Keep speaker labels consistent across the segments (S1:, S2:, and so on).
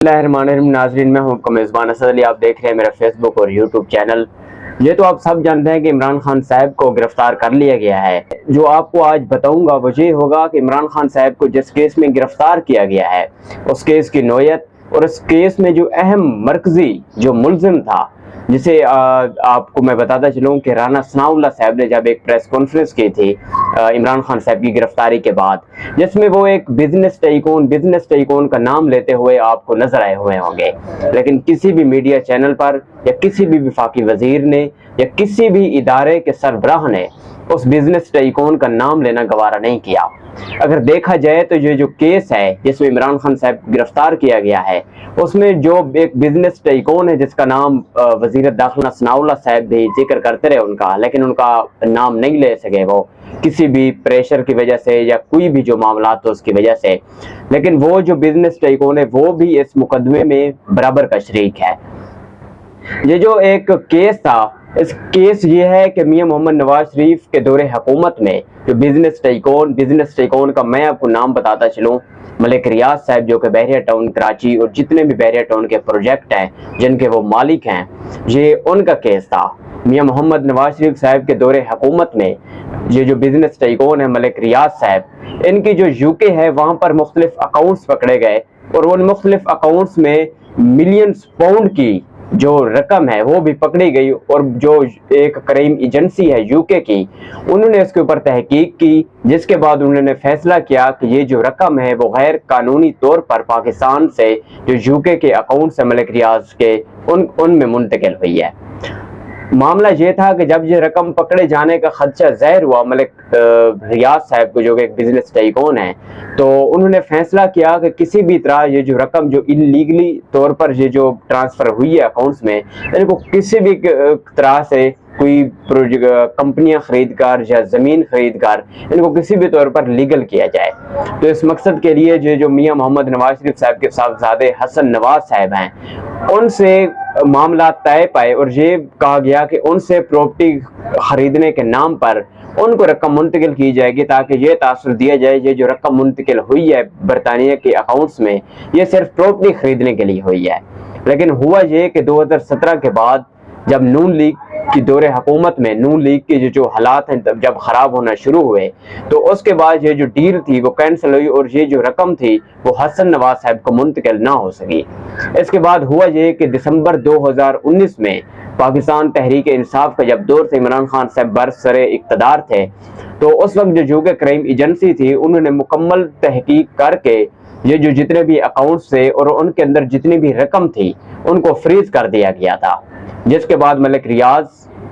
S1: बिस्मिल्लाहिर्रहमानिर्रहीम। नाज़रीन, मैं हूं आपका मेज़बान असद अली। आप देख रहे हैं मेरा फेसबुक और यूट्यूब चैनल। ये तो आप सब जानते हैं कि इमरान खान साहब को गिरफ्तार कर लिया गया है। जो आपको आज बताऊंगा वो ये होगा कि इमरान खान साहब को जिस केस में गिरफ्तार किया गया है उस केस की नौयत और उस केस में जो अहम मरकजी जो मुलजिम था, जिसे आपको मैं बताता चलूँ कि राना सनाउल्लाह साहब ने जब एक प्रेस कॉन्फ्रेंस की थी इमरान खान साहब की गिरफ्तारी के बाद, जिसमें वो एक बिजनेस टाइकून का नाम लेते हुए आपको नजर आए हुए होंगे, लेकिन किसी भी मीडिया चैनल पर या किसी भी वफाकी वजीर ने या किसी भी इदारे के सरबराह ने उस बिजनेस टाइकून का नाम लेना गवारा नहीं किया। अगर देखा जाए तो ये जो केस है जिसमें इमरान खान साहब गिरफ्तार किया गया है, उसमें जो एक बिजनेस टाइकून है जिसका नाम वजीर दाखिला सनाउल्लाह साहब भी जिक्र करते रहे उनका, लेकिन उनका नाम नहीं ले सके वो किसी भी प्रेशर की वजह से या कोई भी जो मामला तो उसकी वजह से। लेकिन वो जो बिजनेस टाइकून है वो भी इस मुकदमे में बराबर का शरीक है। ये जो एक केस था, इस केस ये है कि मियां मोहम्मद नवाज शरीफ के दौरे हुकूमत में जो बिजनेस टाइकून का मैं आपको नाम बताता चलूँ, मलिक रियाज साहब जो कि बहरिया टाउन कराची और जितने भी बहरिया टाउन के प्रोजेक्ट हैं जिनके वो मालिक हैं, ये उनका केस था। मियां मोहम्मद नवाज शरीफ साहब के दौरे हुकूमत में ये जो बिजनेस टाइकून है मलिक रियाज साहब, इनकी जो यूके है वहाँ पर मुख्तलिफ अकाउंट्स पकड़े गए और उन मुख्तलिफ अकाउंट्स में मिलियंस पाउंड की जो रकम है वो भी पकड़ी गई। और जो एक क्राइम एजेंसी है यूके की, उन्होंने इसके ऊपर तहकीक की, जिसके बाद उन्होंने फैसला किया कि ये जो रकम है वो गैर कानूनी तौर पर पाकिस्तान से जो यूके के अकाउंट से मलिक रियाज के उनमें मुंतकिल हुई है। मामला ये था कि जब ये रकम पकड़े जाने का खदशा ज़ाहिर हुआ मलिक रियाज साहब को जो कि एक बिजनेस टाइकून है, तो उन्होंने फैसला किया कि किसी भी तरह ये जो रकम जो इलीगली तौर पर ये जो ट्रांसफ़र हुई है अकाउंट्स में, इनको किसी भी तरह से कोई कंपनियां खरीद कर या ज़मीन खरीद कर इनको किसी भी तौर पर लीगल किया जाए। तो इस मकसद के लिए जो मियां मोहम्मद नवाज शरीफ साहब के साहबजादे हसन नवाज साहब हैं, उनसे मामला तय पाए और ये कहा गया कि उनसे प्रॉपर्टी खरीदने के नाम पर उनको रकम मुंतकिल की जाएगी, ताकि ये तासुर दिया जाए ये जो रकम मुंतकिल हुई है बरतानिया के अकाउंट्स में ये सिर्फ प्रॉपर्टी खरीदने के लिए हुई है। लेकिन हुआ ये कि 2017 के बाद जब नून लीग की दौरे हुकूमत में नून लीग के जो हालात हैं जब ख़राब होना शुरू हुए, तो उसके बाद ये जो डील थी वो कैंसिल हुई और ये जो रकम थी वो हसन नवाज साहब को मुंतकिल ना हो सकी। इसके बाद हुआ ये कि दिसंबर 2019 में पाकिस्तान तहरीक इंसाफ का जब दौर से इमरान खान साहब बरसरे इक़्तिदार थे, तो उस वक्त जो यूके क्राइम एजेंसी थी उन्होंने मुकम्मल तहकीक करके ये जो जितने भी अकाउंट्स थे और उनके अंदर जितनी भी रकम थी उनको फ्रीज कर दिया गया था। जिसके बाद मलिक रियाज,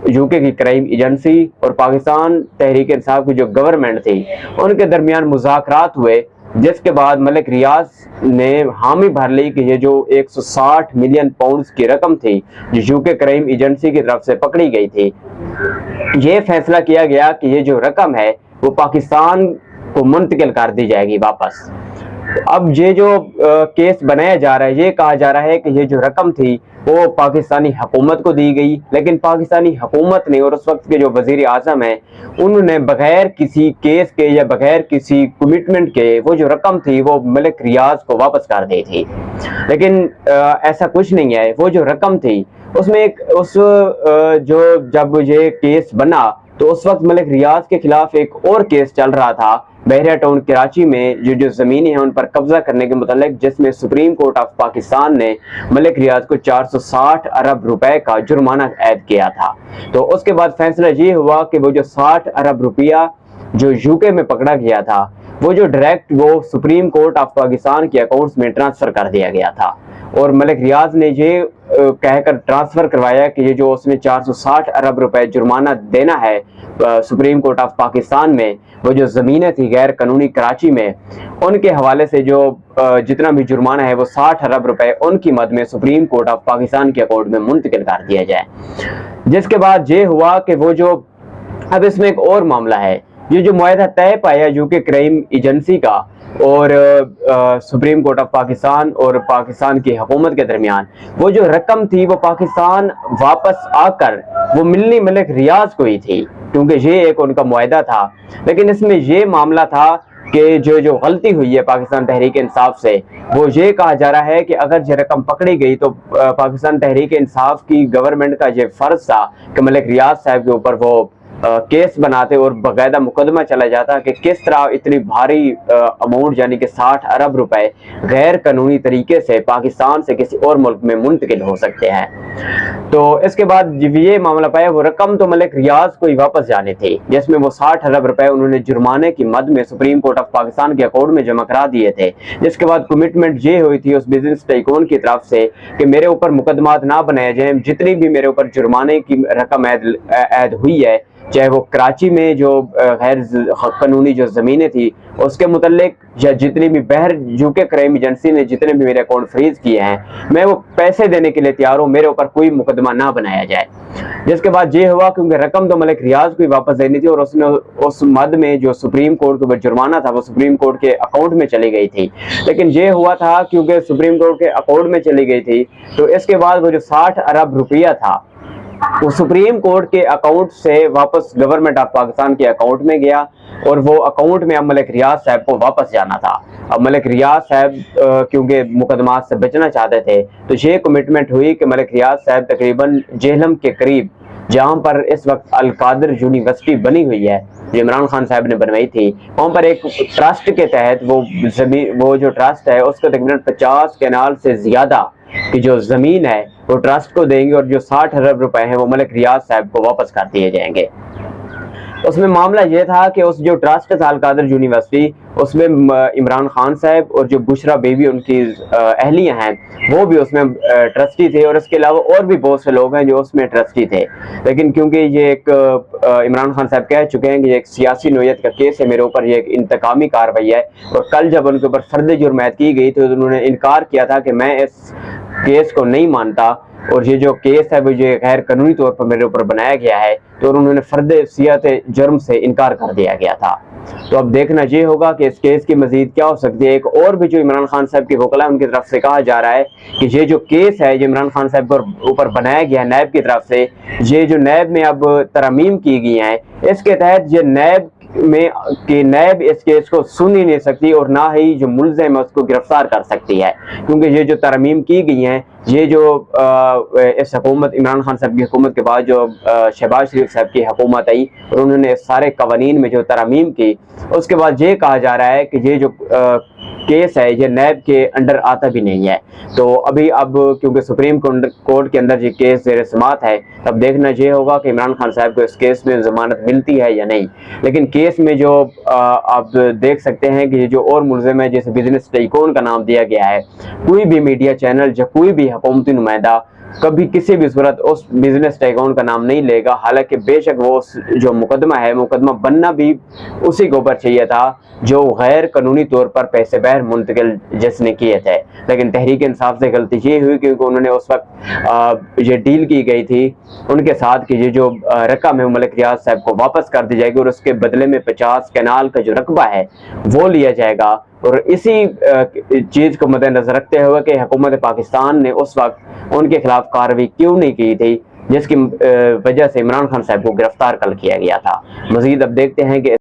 S1: यूके की क्राइम एजेंसी और पाकिस्तान तहरीक इंसाफ की जो गवर्नमेंट थी उनके दरमियान मुज़ाकरात हुए, जिसके बाद मलिक रियाज ने हामी भर ली कि ये जो 160 मिलियन पाउंड्स की रकम थी जो यूके क्राइम एजेंसी की तरफ से पकड़ी गई थी, ये फैसला किया गया कि ये जो रकम है वो पाकिस्तान को मुंतकिल कर दी जाएगी वापस। अब ये जो केस बनाया जा रहा है, ये कहा जा रहा है कि ये जो रकम थी वो पाकिस्तानी हुकूमत को दी गई, लेकिन पाकिस्तानी हुकूमत ने और उस वक्त के जो वजीर आज़म हैं उन्होंने बगैर किसी केस के या बगैर किसी कमिटमेंट के वो जो रकम थी वो मलिक रियाज को वापस कर दी थी। लेकिन ऐसा कुछ नहीं है। वो जो रकम थी उसमें जब ये केस बना तो उस वक्त मलिक रियाज के खिलाफ एक और केस चल रहा था बहरिया टाउन कराची में, जो ज़मीनें हैं उन पर कब्जा करने के मुतालिक, जिसमें सुप्रीम कोर्ट ऑफ पाकिस्तान ने मलिक रियाज को 460 अरब रुपए का जुर्माना ऐद किया था। तो उसके बाद फैसला ये हुआ कि वो जो 60 अरब रुपया जो यूके में पकड़ा गया था वो जो डायरेक्ट वो सुप्रीम कोर्ट ऑफ पाकिस्तान के अकाउंट्स में ट्रांसफ़र कर दिया गया था। और मलिक रियाज ने ये कहकर ट्रांसफ़र करवाया कि ये जो उसने 460 अरब रुपए जुर्माना देना है सुप्रीम कोर्ट ऑफ पाकिस्तान में, वो जो ज़मीनें थी गैर कानूनी कराची में, उनके हवाले से जो जितना भी जुर्माना है वो 60 अरब रुपए उनकी मद में सुप्रीम कोर्ट ऑफ पाकिस्तान के अकाउंट में मुंतकिल कर दिया जाए। जिसके बाद ये हुआ कि वो जो अब इसमें एक और मामला है, ये जो मुआहदा तय पाया यूके क्राइम एजेंसी का और सुप्रीम कोर्ट ऑफ पाकिस्तान और पाकिस्तान की हुकूमत के दरमियान, वो जो रकम थी वो पाकिस्तान वापस आकर वो मिलनी मलिक रियाज को ही थी, क्योंकि ये एक उनका मुआहदा था। लेकिन इसमें ये मामला था کہ جو غلطی ہوئی ہے پاکستان تحریک انصاف سے، وہ یہ کہا جا رہا ہے کہ اگر یہ رقم پکڑی گئی تو پاکستان تحریک انصاف کی گورنمنٹ کا یہ فرض تھا کہ ملک ریاض صاحب کے اوپر وہ کیس بناتے اور باقاعدہ مقدمہ چلا جاتا کہ کس طرح اتنی بھاری اماؤنٹ یعنی کہ 60 ارب روپے غیر قانونی طریقے سے پاکستان سے کسی اور ملک میں منتقل ہو سکتے ہیں۔ تو اس کے بعد یہ معاملہ پایا، وہ رقم تو ملک ریاض کو ہی واپس جانی تھی، جس میں وہ 60 ارب روپے انہوں نے جرمانے کی مد میں سپریم کورٹ آف پاکستان کے اکاؤنٹ میں جمع کرا دیے تھے، جس کے بعد کمٹمنٹ یہ ہوئی تھی اس بزنس ٹائکون کی طرف سے کہ میرے اوپر مقدمات نہ بنائے جائیں، جتنی بھی میرے اوپر جرمانے کی رقم عائد ہوئی ہے، چاہے وہ کراچی میں جو غیر قانونی جو زمینیں تھی اس کے متعلق، یا جتنی بھی بہر یوکے کرائم ایجنسی نے جتنے بھی میرے اکاؤنٹ فریز کیے ہیں، میں وہ پیسے دینے کے لیے تیار ہوں، میرے اوپر کوئی مقدمہ نہ بنایا جائے۔ جس کے بعد یہ ہوا کیونکہ رقم تو ملک ریاض کو ہی واپس دینی تھی، اور اس نے اس مد میں جو سپریم کورٹ کو جرمانہ تھا وہ سپریم کورٹ کے اکاؤنٹ میں چلی گئی تھی، لیکن یہ ہوا تھا کیونکہ سپریم کورٹ کے اکاؤنٹ میں چلی گئی تھی تو اس کے بعد وہ جو 60 ارب روپیہ تھا وہ سپریم کورٹ کے اکاؤنٹ سے واپس گورنمنٹ آف پاکستان کے اکاؤنٹ میں گیا، اور وہ اکاؤنٹ میں اب ملک ریاض صاحب کو واپس جانا تھا۔ اب ملک ریاض صاحب کیونکہ مقدمات سے بچنا چاہتے تھے تو یہ کمٹمنٹ ہوئی کہ ملک ریاض صاحب تقریباً جہلم کے قریب، جہاں پر اس وقت القادر یونیورسٹی بنی ہوئی ہے جو عمران خان صاحب نے بنوائی تھی، وہاں پر ایک ٹرسٹ کے تحت وہ جو ٹرسٹ ہے اس کو تقریباً 50 کنال سے زیادہ کی جو زمین ہے وہ ٹرسٹ کو دیں گے، اور جو 60 ارب روپے ہیں وہ ملک ریاض صاحب کو واپس کر دیے جائیں گے۔ اس میں معاملہ یہ تھا کہ اس جو ٹرسٹ تھا القادر یونیورسٹی، اس میں عمران خان صاحب اور جو بشرا بیوی ان کی اہلیہ ہیں وہ بھی اس میں ٹرسٹی تھے، اور اس کے علاوہ اور بھی بہت سے لوگ ہیں جو اس میں ٹرسٹی تھے، لیکن کیونکہ یہ ایک عمران خان صاحب کہہ چکے ہیں کہ یہ ایک سیاسی نوعیت کا کیس ہے میرے اوپر، یہ ایک انتقامی کارروائی ہے، اور کل جب ان کے اوپر فرد جرم عائد کی گئی تو انہوں نے انکار کیا تھا کہ میں اس کیس کو نہیں مانتا، اور یہ جو کیس ہے وہ یہ غیر قانونی طور پر میرے اوپر بنایا گیا ہے، تو انہوں نے فرد صیغت جرم سے انکار کر دیا گیا تھا۔ تو اب دیکھنا یہ ہوگا کہ اس کیس کی مزید کیا ہو سکتی ہے۔ ایک اور بھی جو عمران خان صاحب کی وکلا ان کی طرف سے کہا جا رہا ہے کہ یہ جو کیس ہے یہ عمران خان صاحب کے اوپر بنایا گیا ہے نیب کی طرف سے، یہ جو نیب میں اب ترامیم کی گئی ہیں اس کے تحت یہ نیب اس کیس کو سن ہی نہیں سکتی، اور نہ ہی جو ملزم ہے اس کو گرفتار کر سکتی ہے، کیونکہ یہ جو ترامیم کی گئی ہیں یہ جو اس حکومت عمران خان صاحب کی حکومت کے بعد جو شہباز شریف صاحب کی حکومت آئی اور انہوں نے سارے قوانین میں جو ترامیم کی، اس کے بعد یہ کہا جا رہا ہے کہ یہ جو کیس ہے یہ نیب کے انڈر آتا بھی نہیں ہے۔ تو اب کیونکہ سپریم کورٹ کے اندر یہ کیس زیر سماعت ہے، تب دیکھنا یہ ہوگا کہ عمران خان صاحب کو اس کیس میں ضمانت ملتی ہے یا نہیں۔ لیکن کیس میں جو آپ دیکھ سکتے ہیں کہ یہ جو اور ملزم ہے جیسے بزنس ٹائکون کا نام دیا گیا ہے، کوئی بھی میڈیا چینل یا کوئی بھی حکومتی نمائندہ کبھی کسی بھی صورت اس بزنس ٹائکون کا نام نہیں لے گا، حالانکہ بے شک وہ جو مقدمہ بننا بھی اسی کے اوپر چاہیے تھا جو غیر قانونی طور پر پیسے بہر منتقل جس نے کیے تھے، لیکن تحریک انصاف سے غلطی یہ ہوئی کیونکہ انہوں نے اس وقت یہ ڈیل کی گئی تھی ان کے ساتھ کہ یہ جو رقم ہے ملک ریاض صاحب کو واپس کر دی جائے گی، اور اس کے بدلے میں 50 کنال کا جو رقبہ ہے وہ لیا جائے گا، اور اسی چیز کو مد نظر رکھتے ہوئے کہ حکومت پاکستان نے اس وقت ان کے خلاف کارروائی کیوں نہیں کی تھی، جس کی وجہ سے عمران خان صاحب کو گرفتار کل کیا گیا تھا۔ مزید اب دیکھتے ہیں کہ